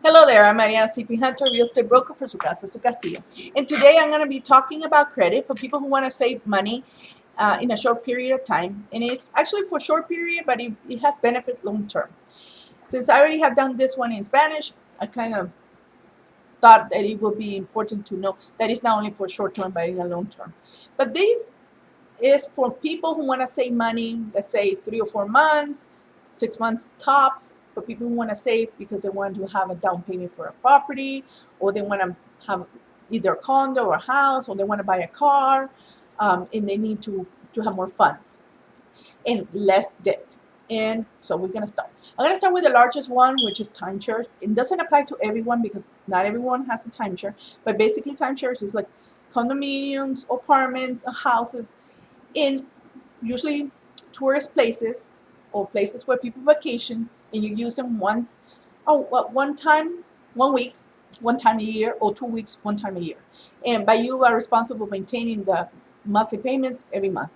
Hello there, I'm Ariana Hunter, real estate broker for Su Casa, Su Castillo. And today I'm going to be talking about credit for people who want to save money in a short period of time. And it's actually for a short period, but it has benefit long term. Since I already have done this one in Spanish, I kind of thought that it would be important to know that it's not only for short term, but in the long term. But this is for people who want to save money, let's say 3 or 4 months, 6 months tops, for people who want to save because they want to have a down payment for a property, or they want to have either a condo or a house, or they want to buy a car, and they need to have more funds and less debt. And so we're going to start. I'm going to start with the largest one, which is timeshares. It doesn't apply to everyone because not everyone has a timeshare, but basically timeshares is like condominiums, apartments, houses in usually tourist places or places where people vacation, and you use them once, one time, 1 week, one time a year, or 2 weeks, one time a year. And by you are responsible for maintaining the monthly payments every month.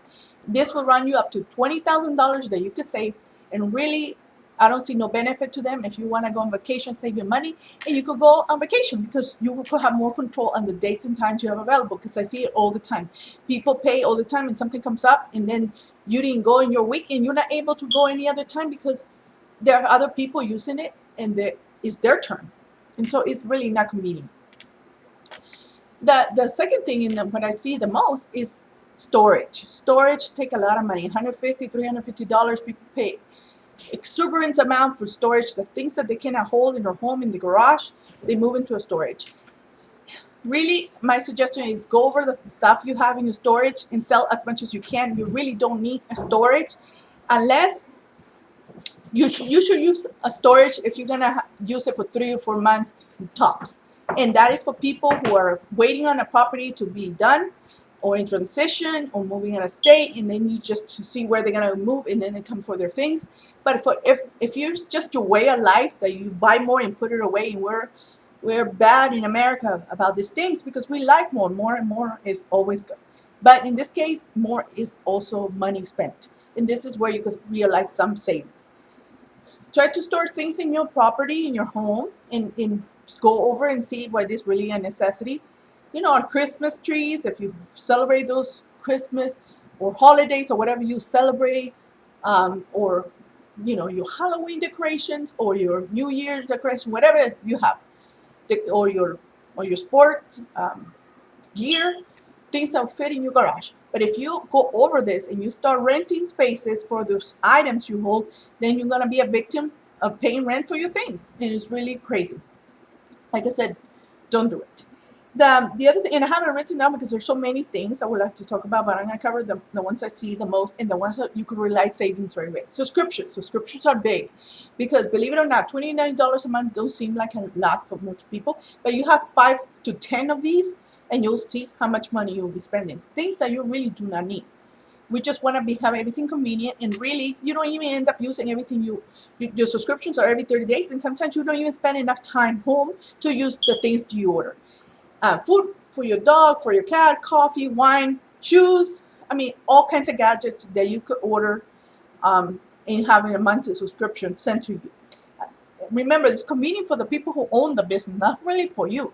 This will run you up to $20,000 that you could save, and really, I don't see no benefit to them. If you want to go on vacation, save your money, and you could go on vacation because you could have more control on the dates and times you have available. Because I see it all the time. People pay all the time, and something comes up, and then you didn't go in your week, and you're not able to go any other time because there are other people using it, and it's their turn, and so it's really not convenient. The second thing in what I see the most is storage. Storage take a lot of money, $150, $350. People pay exuberant amount for storage. The things that they cannot hold in their home, in the garage, they move into a storage. Really, my suggestion is go over the stuff you have in your storage and sell as much as you can. You really don't need a storage unless you should use a storage if you're gonna use it for 3 or 4 months tops. And that is for people who are waiting on a property to be done, or in transition, or moving in a state, and they need just to see where they're gonna move, and then they come for their things. But if you're just your way of life that you buy more and put it away, and we're bad in America about these things because we like more and more is always good. But in this case, more is also money spent, and this is where you can realize some savings. Try to store things in your property, in your home, and go over and see why this really a necessity. Our Christmas trees, if you celebrate those Christmas or holidays or whatever you celebrate, or your Halloween decorations or your New Year's decoration, whatever you have, or your sport gear, things that fit in your garage. But if you go over this and you start renting spaces for those items you hold, then you're going to be a victim of paying rent for your things. And it's really crazy. Like I said, don't do it. The other thing, and I haven't written down because there's so many things I would like to talk about, but I'm going to cover the ones I see the most and the ones that you could realize savings right away. Subscriptions are big because, believe it or not, $29 a month don't seem like a lot for most people, but you have 5 to 10 of these, and you'll see how much money you'll be spending. Things that you really do not need. We just want to have everything convenient, and really, you don't even end up using everything. Your subscriptions are every 30 days, and sometimes you don't even spend enough time home to use the things you order. Food for your dog, for your cat, coffee, wine, shoes. I mean, all kinds of gadgets that you could order and having a monthly subscription sent to you. Remember, it's convenient for the people who own the business, not really for you.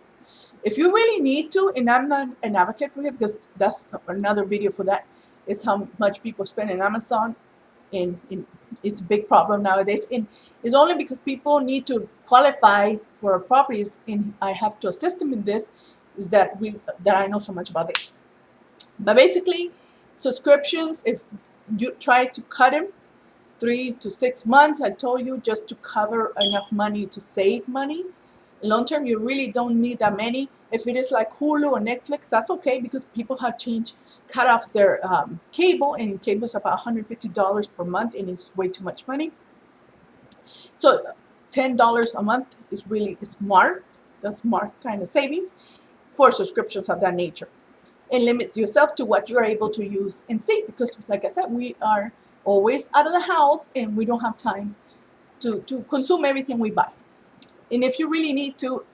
If you really need to, and I'm not an advocate for it because that's another video for that, is how much people spend in Amazon, and it's a big problem nowadays. And it's only because people need to qualify for properties, and I have to assist them in this, is that I know so much about this. But basically, subscriptions, if you try to cut them 3 to 6 months, I told you, just to cover enough money to save money. Long term, you really don't need that many. If it is like Hulu or Netflix, that's okay because people have cut off their cable, and cable is about $150 per month, and it's way too much money. So $10 a month is really smart. That's smart kind of savings for subscriptions of that nature. And limit yourself to what you're able to use and see, because like I said, we are always out of the house and we don't have time to consume everything we buy. And if you really need to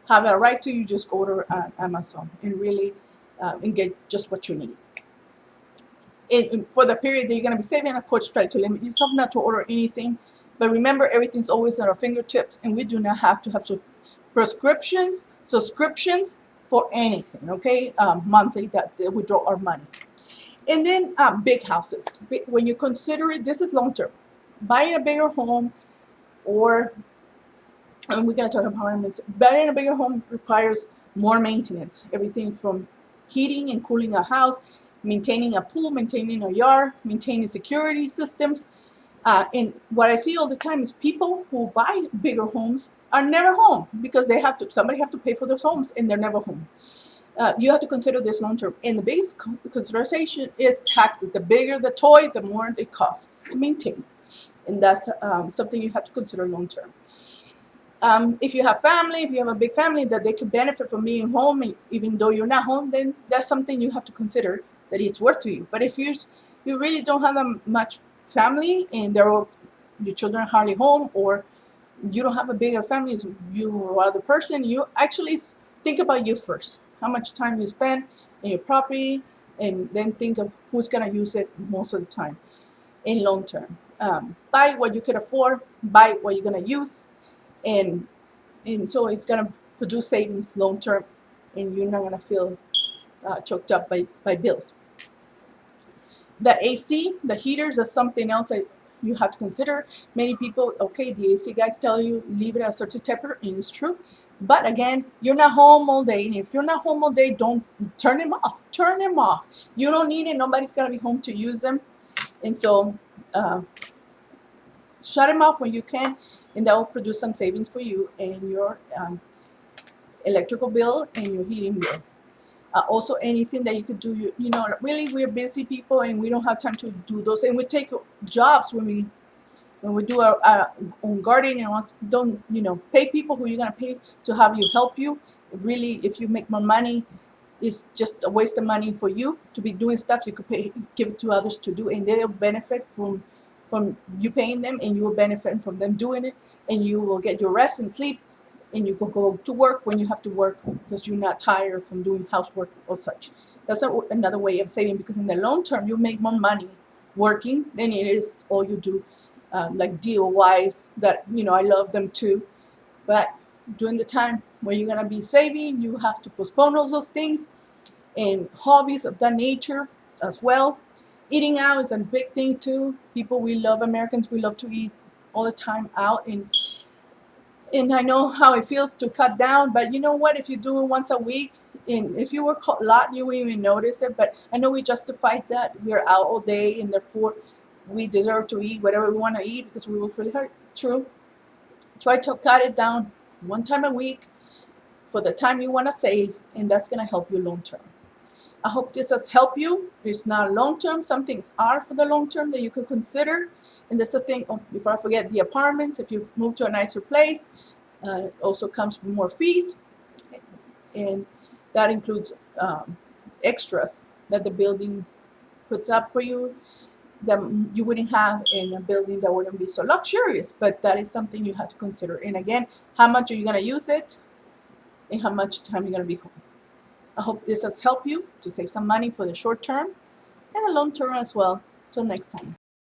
have a right to, you just order on Amazon and really and get just what you need. And for the period that you're going to be saving, of course, try to limit yourself not to order anything. But remember, everything's always at our fingertips, and we do not have to have prescriptions, subscriptions for anything, okay? Monthly that they withdraw our money. And then big houses. When you consider it, this is long term. Buying a bigger home, or and we're going to talk about apartments. Buying a bigger home requires more maintenance. Everything from heating and cooling a house, maintaining a pool, maintaining a yard, maintaining security systems. And what I see all the time is people who buy bigger homes are never home because they have to. Somebody have to pay for those homes, and they're never home. You have to consider this long term. And the biggest consideration is taxes. The bigger the toy, the more it costs to maintain. And that's something you have to consider long term. If you have family, if you have a big family that they could benefit from being home, and even though you're not home, then that's something you have to consider that it's worth to you. But if you really don't have that much family and your children are hardly home, or you don't have a bigger family as you or other person, you actually think about you first. How much time you spend in your property, and then think of who's going to use it most of the time in long term. Buy what you can afford, buy what you're going to use, and so it's going to produce savings long term, and you're not going to feel choked up by bills. The AC, the heaters, are something else that you have to consider. Many people, okay, the AC guys tell you leave it at a certain temperature, and it's true. But again, you're not home all day, and if you're not home all day, don't turn them off. Turn them off. You don't need it. Nobody's gonna be home to use them, and so shut them off when you can, and that will produce some savings for you and your electrical bill and your heating bill. Also, anything that you could do, really, we're busy people, and we don't have time to do those. And we take jobs when we do our own gardening, and don't pay people who you're gonna pay to have you help you. Really, if you make more money, it's just a waste of money for you to be doing stuff you could give it to others to do, and they'll benefit from you paying them, and you will benefit from them doing it, and you will get your rest and sleep, and you can go to work when you have to work because you're not tired from doing housework or such. That's another way of saving, because in the long term you make more money working than it is all you do, like DIYs that I love them too, but during the time when you're gonna be saving, you have to postpone all those things, and hobbies of that nature as well. Eating out is a big thing too. Americans, we love to eat all the time out, and I know how it feels to cut down, but you know what? If you do it once a week, and if you work a lot, you won't even notice it. But I know we justify that we're out all day, and therefore we deserve to eat whatever we want to eat because we work really hard. True. Try to cut it down one time a week for the time you want to save, and that's going to help you long term. I hope this has helped you. It's not long term. Some things are for the long term that you could consider. And that's the thing, before I forget, the apartments, if you move to a nicer place, it also comes with more fees. And that includes extras that the building puts up for you that you wouldn't have in a building that wouldn't be so luxurious. But that is something you have to consider. And again, how much are you going to use it, and how much time you're going to be home. I hope this has helped you to save some money for the short term and the long term as well. Till next time.